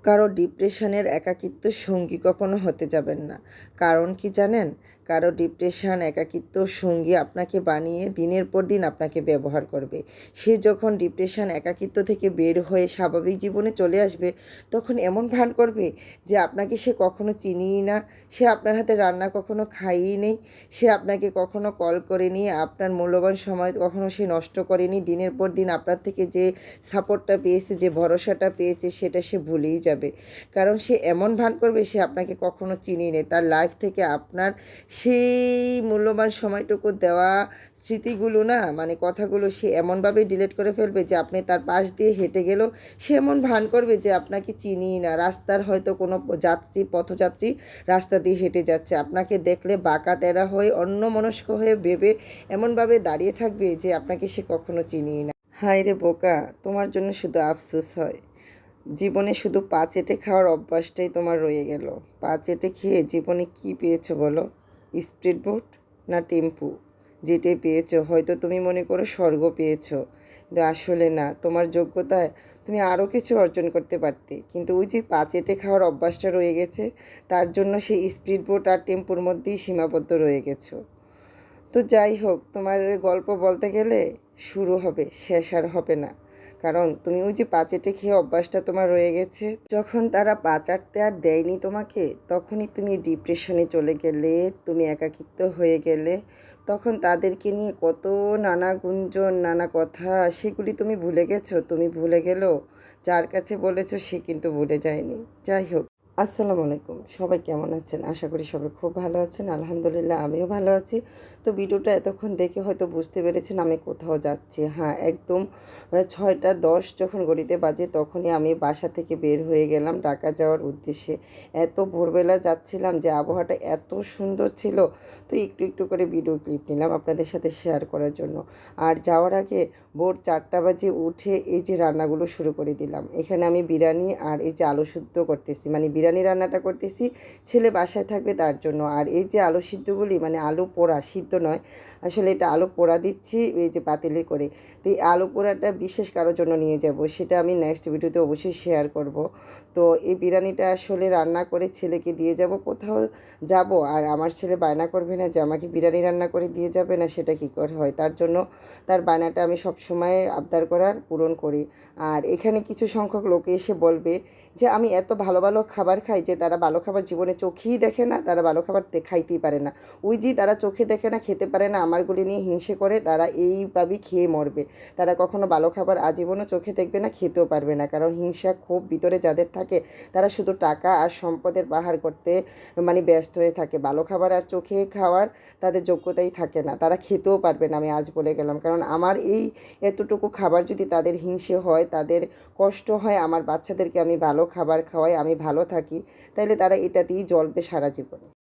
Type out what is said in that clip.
কারো ডিপ্রেশনের একাকিত্ব সঙ্গী কখনো হতে যাবেন না। কারণ কি জানেন? কারো ডিপ্রেশন একাকিত্ব সঙ্গী আপনাকে বানিয়ে দিনের পর দিন আপনাকে ব্যবহার করবে। সে যখন ডিপ্রেশন একাকিত্ব থেকে বের হয়ে স্বাভাবিক জীবনে চলে আসবে, তখন এমন ভান করবে যে আপনাকে সে কখনো চিনিই না, সে আপনার হাতে রান্না কখনো খাইই নেই, সে আপনাকে কখনো কল করেনি, আপনার মূল্যবান সময় কখনো সে নষ্ট করেনি। দিনের পর দিন আপনার থেকে যে সাপোর্টটা পেয়েছে, যে ভরসাটা পেয়েছে, সেটা সে ভুলেই যাবে। কারণ সে এমন ভান করবে সে আপনাকে কখনো চিনিয়ে নেই। তার লাইফ থেকে আপনার সেই মূল্যবান সময়টুকু দেওয়া স্মৃতিগুলো না, মানে কথাগুলো সে এমনভাবে ডিলিট করে ফেলবে যে আপনি তার পাশ দিয়ে হেঁটে গেলেও সে এমন ভান করবে যে আপনাকে চিনিই না। রাস্তার হয়তো কোনো পথযাত্রী রাস্তা দিয়ে হেঁটে যাচ্ছে, আপনাকে দেখলে বাঁকা তেরা হয়ে অন্যমনস্ক হয়ে ভেবে এমনভাবে দাঁড়িয়ে থাকবে যে আপনাকে সে কখনো চিনিয়ে না। হায় রে বোকা, তোমার জন্য শুধু আফসোস হয়। জীবনে শুধু পা চেটে খাওয়ার অভ্যাসটাই তোমার রয়ে গেল। পা চেটে খেয়ে জীবনে কি পেয়েছো বলো? স্পিড বোট না টেম্পু? যেটাই পেয়েছো হয়তো তুমি মনে করো স্বর্গ পেয়েছো, কিন্তু আসলে না। তোমার যোগ্যতায় তুমি আরও কিছু অর্জন করতে পারতে, কিন্তু ওই যে পা চেটে খাওয়ার অভ্যাসটা রয়ে গেছে, তার জন্য সেই স্পিড বোট আর টেম্পুর মধ্যেই সীমাবদ্ধ রয়ে গেছো। তো যাই হোক, তোমার গল্প বলতে গেলে শুরু হবে, শেষ আর হবে না। কারণ তুমি ওই যে পা চেটে খেয়ে অভ্যাসটা তোমার রয়ে গেছে। যখন তারা পা চাটতে আর দেয়নি তোমাকে, তখনই তুমি ডিপ্রেশনে চলে গেলে, তুমি একাকিত্ব হয়ে গেলে। তখন তাদেরকে নিয়ে কত নানা গুঞ্জন, নানা কথা, সেগুলি তুমি ভুলে গেছো। তুমি ভুলে গেলেও যার কাছে বলেছো সে কিন্তু ভুলে যায়নি। যাই হোক, আসসালামু আলাইকুম, সবাই কেমন আছেন? আশা করি সবাই খুব ভালো আছেন। আলহামদুলিল্লাহ, আমিও ভালো আছি। তো ভিডিওটা এতক্ষণ দেখে হয়তো বুঝতে পেরেছেন আমি কোথাও যাচ্ছি। হ্যাঁ, একদম 6টা 10 যখন ঘড়িতে বাজে তখনই আমি বাসা থেকে বের হয়ে গেলাম ঢাকা যাওয়ার উদ্দেশ্যে। এত ভোরবেলা যাচ্ছিলাম যে আবহাওয়াটা এত সুন্দর ছিল, তো একটু একটু করে ভিডিও ক্লিপ নিলাম আপনাদের সাথে শেয়ার করার জন্য। আর যাওয়ার আগে ভোর 4টা বাজে উঠে এই যে রান্নাগুলো শুরু করে দিলাম। এখানে আমি বিরিয়ানি আর এই যে আলু সিদ্ধ করতেছি, মানে বিরিয়ানি রান্নাটা করতেছি ছেলে বাসায় থাকবে তার জন্য। আর এই যে আলু সিদ্ধগুলি, মানে আলু পোড়া, সিদ্ধ নয় আসলে, এটা আলু পোড়া দিচ্ছি এই যে পাতিলে করে। তো এই আলু পোড়াটা বিশেষ কারোর জন্য নিয়ে যাব, সেটা আমি নেক্সট ভিডিওতে অবশ্যই শেয়ার করব। তো এই বিরিয়ানিটা আসলে রান্না করে ছেলেকে দিয়ে যাব, কোথাও যাব আর আমার ছেলে বায়না করবে না যে আমাকে বিরিয়ানি রান্না করে দিয়ে যাবে না, সেটা কী করে হয়। তার জন্য তার বায়নাটা আমি সবসময় আবদার করার পূরণ করি। আর এখানে কিছু সংখ্যক লোকে এসে বলবে যে আমি এত ভালো ভালো খাবার খাই, যে তারা ভালো খাবার জীবনে চোখেই দেখে না, তারা ভালো খাবার খাইতেই পারে না। ওই যে তারা চোখে দেখে না, খেতে পারে না, আমারগুলি নিয়ে হিংসে করে, তারা এইভাবেই খেয়ে মরবে। তারা কখনো ভালো খাবার আজীবনও চোখে দেখবে না, খেতেও পারবে না। কারণ হিংসা খুব ভিতরে যাদের থাকে, তারা শুধু টাকা আর সম্পদের পাহাড় করতে মানে ব্যস্ত হয়ে থাকে। ভালো খাবার আর চোখে খাওয়ার তাদের যোগ্যতাই থাকে না, তারা খেতেও পারবে না, আমি আজ বলে গেলাম। কারণ আমার এই এতটুকু খাবার যদি তাদের হিংসে হয়, তাদের কষ্ট হয়, আমার বাচ্চাদেরকে আমি ভালো খাবার খাওয়াই, আমি ভালো থাকি, তাইলে তারা এটা দিয়েই জ্বলবে সারা জীবন।